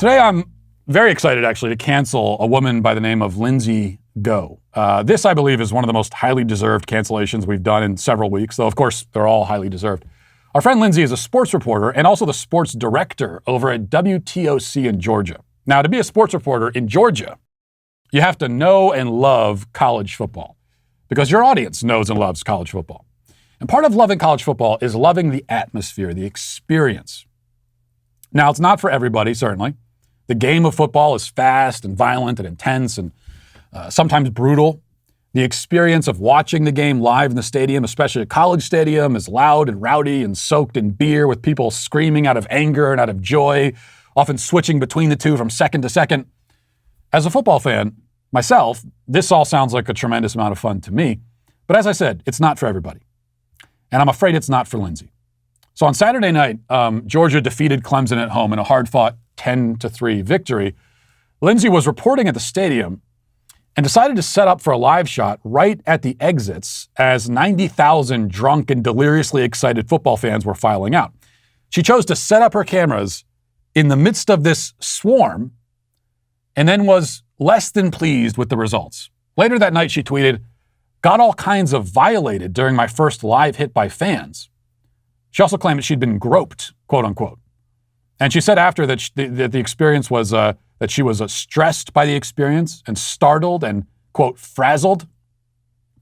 Today, I'm very excited, actually, to cancel a woman by the name of Lindsay Go. This, I believe, is one of the most highly deserved cancellations we've done in several weeks, though, of course, they're all highly deserved. Our friend Lindsay is a sports reporter and also the sports director over at WTOC in Georgia. Now, to be a sports reporter in Georgia, you have to know and love college football because your audience knows and loves college football. And part of loving college football is loving the atmosphere, the experience. Now, it's not for everybody, certainly. The game of football is fast and violent and intense and sometimes brutal. The experience of watching the game live in the stadium, especially a college stadium, is loud and rowdy and soaked in beer with people screaming out of anger and out of joy, often switching between the two from second to second. As a football fan, myself, this all sounds like a tremendous amount of fun to me. But as I said, it's not for everybody. And I'm afraid it's not for Lindsay. So on Saturday night, Georgia defeated Clemson at home in a hard-fought 10-3 victory. Lindsay was reporting at the stadium and decided to set up for a live shot right at the exits as 90,000 drunk and deliriously excited football fans were filing out. She chose to set up her cameras in the midst of this swarm and then was less than pleased with the results. Later that night, she tweeted, "Got all kinds of violated during my first live hit by fans." She also claimed that she'd been groped, quote unquote. And she said after that the experience was, that she was stressed by the experience and startled and, quote, frazzled.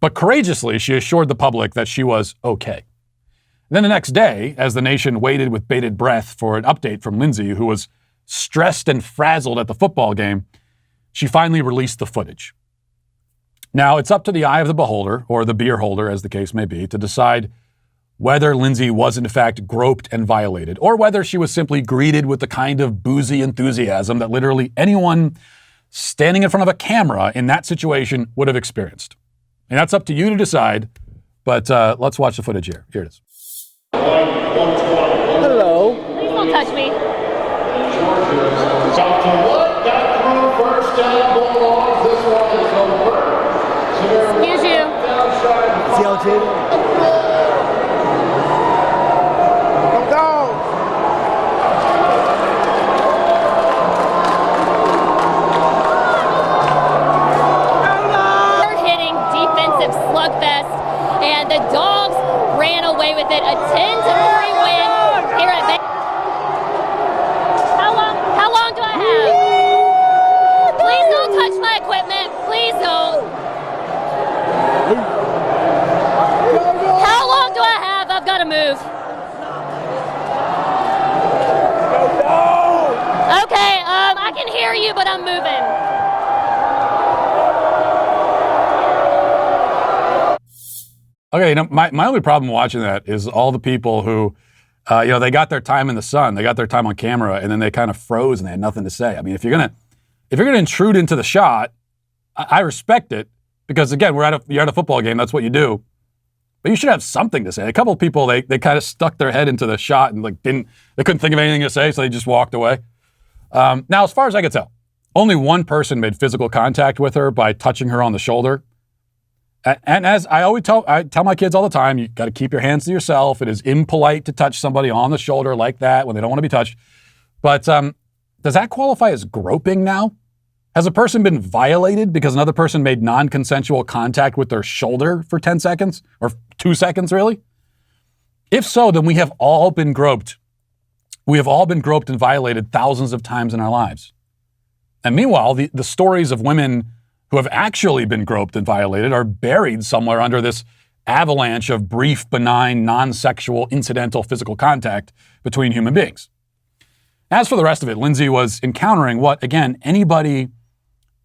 But courageously, she assured the public that she was okay. And then the next day, as the nation waited with bated breath for an update from Lindsay, who was stressed and frazzled at the football game, she finally released the footage. Now, it's up to the eye of the beholder, or the beer holder, as the case may be, to decide whether Lindsay was in fact groped and violated, or whether she was simply greeted with the kind of boozy enthusiasm that literally anyone standing in front of a camera in that situation would have experienced. And that's up to you to decide, but let's watch the footage here. Here it is. Hello. Please don't touch me. Excuse you. CLT. Slugfest, and the Dogs ran away with it. A 10-3 win here at Vegas. How long do I have? Please don't touch my equipment. Please don't. How long do I have? I've got to move. Okay, I can hear you, but I'm moving. Okay, my only problem watching that is all the people who, they got their time in the sun, they got their time on camera, and then they kind of froze and they had nothing to say. I mean, if you're gonna intrude into the shot, I respect it because again, you're at a football game, that's what you do. But you should have something to say. A couple of people they kind of stuck their head into the shot and they couldn't think of anything to say, so they just walked away. Now, as far as I could tell, only one person made physical contact with her by touching her on the shoulder. And as I always tell my kids all the time, you got to keep your hands to yourself. It is impolite to touch somebody on the shoulder like that when they don't want to be touched. But does that qualify as groping now? Has a person been violated because another person made non-consensual contact with their shoulder for 10 seconds? Or 2 seconds, really? If so, then we have all been groped. We have all been groped and violated thousands of times in our lives. And meanwhile, the stories of women who have actually been groped and violated are buried somewhere under this avalanche of brief, benign, non-sexual, incidental physical contact between human beings. As for the rest of it, Lindsay was encountering what, again, anybody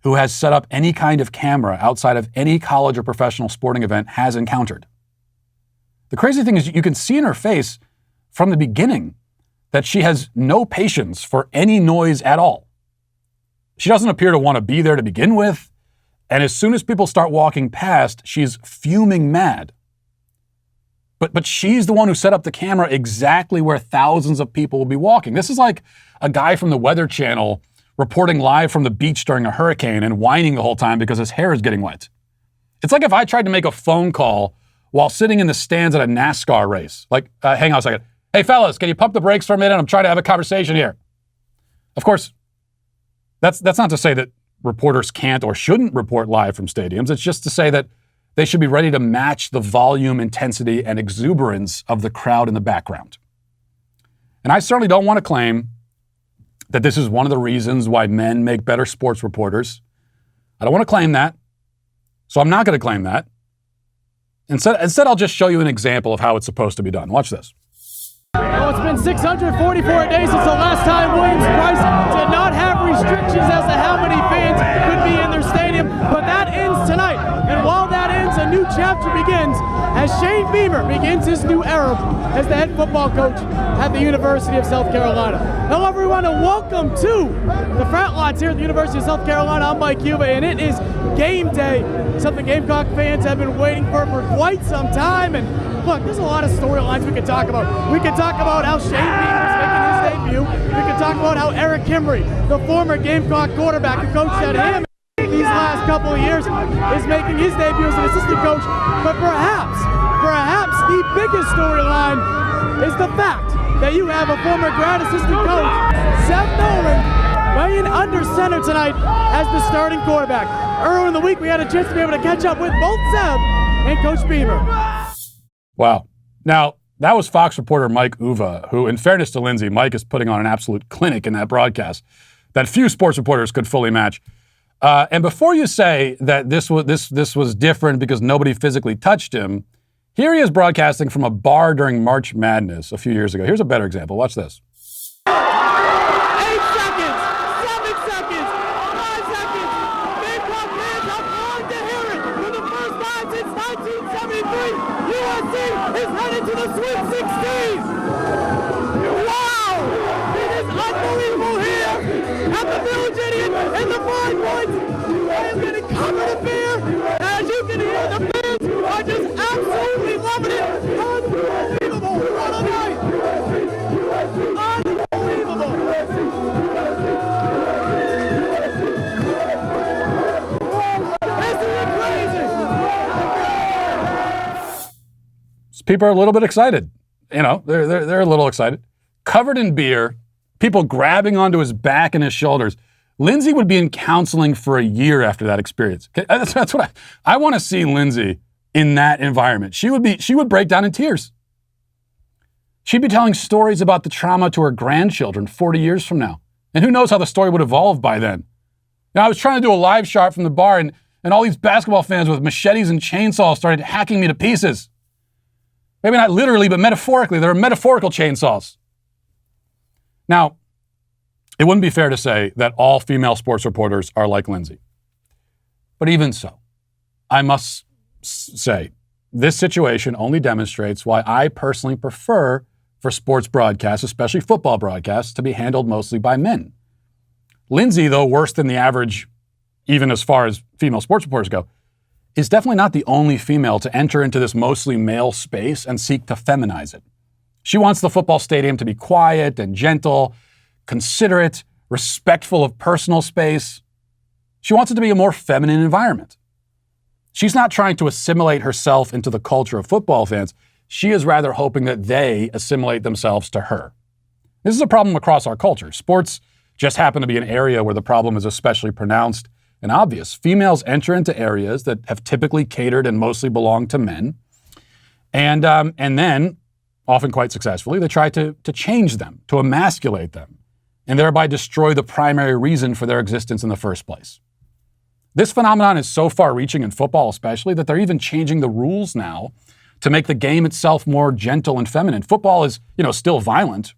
who has set up any kind of camera outside of any college or professional sporting event has encountered. The crazy thing is you can see in her face from the beginning that she has no patience for any noise at all. She doesn't appear to want to be there to begin with. And as soon as people start walking past, she's fuming mad. But she's the one who set up the camera exactly where thousands of people will be walking. This is like a guy from the Weather Channel reporting live from the beach during a hurricane and whining the whole time because his hair is getting wet. It's like if I tried to make a phone call while sitting in the stands at a NASCAR race. Like, hang on a second. Hey, fellas, can you pump the brakes for a minute? I'm trying to have a conversation here. Of course, That's not to say that reporters can't or shouldn't report live from stadiums. It's just to say that they should be ready to match the volume, intensity, and exuberance of the crowd in the background. And I certainly don't want to claim that this is one of the reasons why men make better sports reporters. I don't want to claim that. So I'm not going to claim that. Instead, I'll just show you an example of how it's supposed to be done. Watch this. Well, it's been 644 days since the last time Williams-Brice did not have restrictions as to how many fans could be in their stadium, but that ends tonight. And while that ends, a new chapter begins as Shane Beamer begins his new era as the head football coach at the University of South Carolina. Hello, everyone, and welcome to the Frat Lots here at the University of South Carolina. I'm Mike Cuba, and it is game day, something Gamecock fans have been waiting for quite some time. And look, there's a lot of storylines we could talk about. We could talk about how Shane Beamer is making his debut. We could talk about how Eric Kimry, the former Gamecock quarterback who coached at him these last couple of years, is making his debut as an assistant coach. But perhaps the biggest storyline is the fact that you have a former grad assistant coach, Seth Nolan, weighing under center tonight as the starting quarterback. Earlier in the week, we had a chance to be able to catch up with both Seth and Coach Beamer. Wow. Now, that was Fox reporter Mike Uva, who, in fairness to Lindsay, Mike is putting on an absolute clinic in that broadcast that few sports reporters could fully match. And before you say that this was different because nobody physically touched him, here he is broadcasting from a bar during March Madness a few years ago. Here's a better example. Watch this. 8 seconds, 7 seconds, 5 seconds. Gamecock fans have longed to hear it. For the first time since 1973, USC is headed to the Sweet 16. Wow! It is unbelievable here at the Village Idiot and the 5 points. I am getting covered in beer. As you can hear, the fans are just absolutely loving it. Unbelievable. What a night. Unbelievable. Isn't it crazy? People are a little bit excited. You know, they're a little excited. Covered in beer, people grabbing onto his back and his shoulders. Lindsay would be in counseling for a year after that experience. That's what I want to see Lindsay in that environment. She would break down in tears. She'd be telling stories about the trauma to her grandchildren 40 years from now. And who knows how the story would evolve by then. Now, I was trying to do a live shot from the bar and all these basketball fans with machetes and chainsaws started hacking me to pieces. Maybe not literally, but metaphorically. They were metaphorical chainsaws. Now, it wouldn't be fair to say that all female sports reporters are like Lindsay. But even so, I must say, this situation only demonstrates why I personally prefer for sports broadcasts, especially football broadcasts, to be handled mostly by men. Lindsay, though worse than the average, even as far as female sports reporters go, is definitely not the only female to enter into this mostly male space and seek to feminize it. She wants the football stadium to be quiet and gentle, considerate, respectful of personal space. She wants it to be a more feminine environment. She's not trying to assimilate herself into the culture of football fans. She is rather hoping that they assimilate themselves to her. This is a problem across our culture. Sports just happen to be an area where the problem is especially pronounced and obvious. Females enter into areas that have typically catered and mostly belong to men. And then, often quite successfully, they try to change them, to emasculate them, and thereby destroy the primary reason for their existence in the first place. This phenomenon is so far-reaching in football especially that they're even changing the rules now to make the game itself more gentle and feminine. Football is, still violent,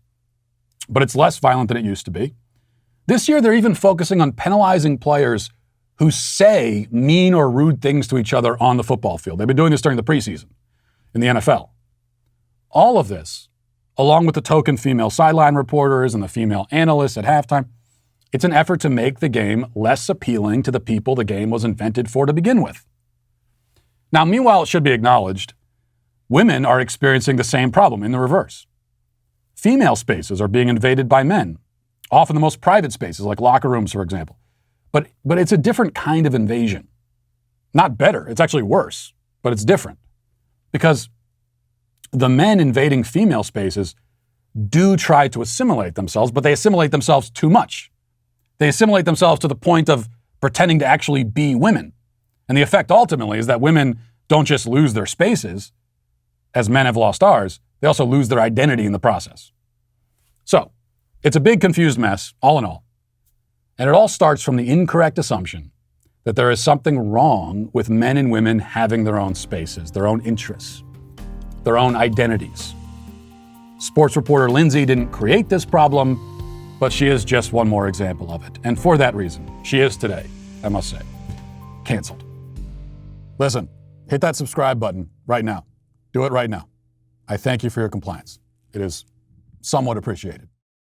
but it's less violent than it used to be. This year, they're even focusing on penalizing players who say mean or rude things to each other on the football field. They've been doing this during the preseason in the NFL. All of this, along with the token female sideline reporters and the female analysts at halftime, it's an effort to make the game less appealing to the people the game was invented for to begin with. Now, meanwhile, it should be acknowledged, women are experiencing the same problem in the reverse. Female spaces are being invaded by men, often the most private spaces, like locker rooms, for example. But it's a different kind of invasion. Not better, it's actually worse, but it's different. Because the men invading female spaces do try to assimilate themselves, but they assimilate themselves too much. They assimilate themselves to the point of pretending to actually be women. And the effect ultimately is that women don't just lose their spaces, as men have lost ours, they also lose their identity in the process. So, it's a big confused mess, all in all. And it all starts from the incorrect assumption that there is something wrong with men and women having their own spaces, their own interests, their own identities. Sports reporter Lindsay didn't create this problem, but she is just one more example of it. And for that reason, she is today, I must say, canceled. Listen, hit that subscribe button right now. Do it right now. I thank you for your compliance. It is somewhat appreciated.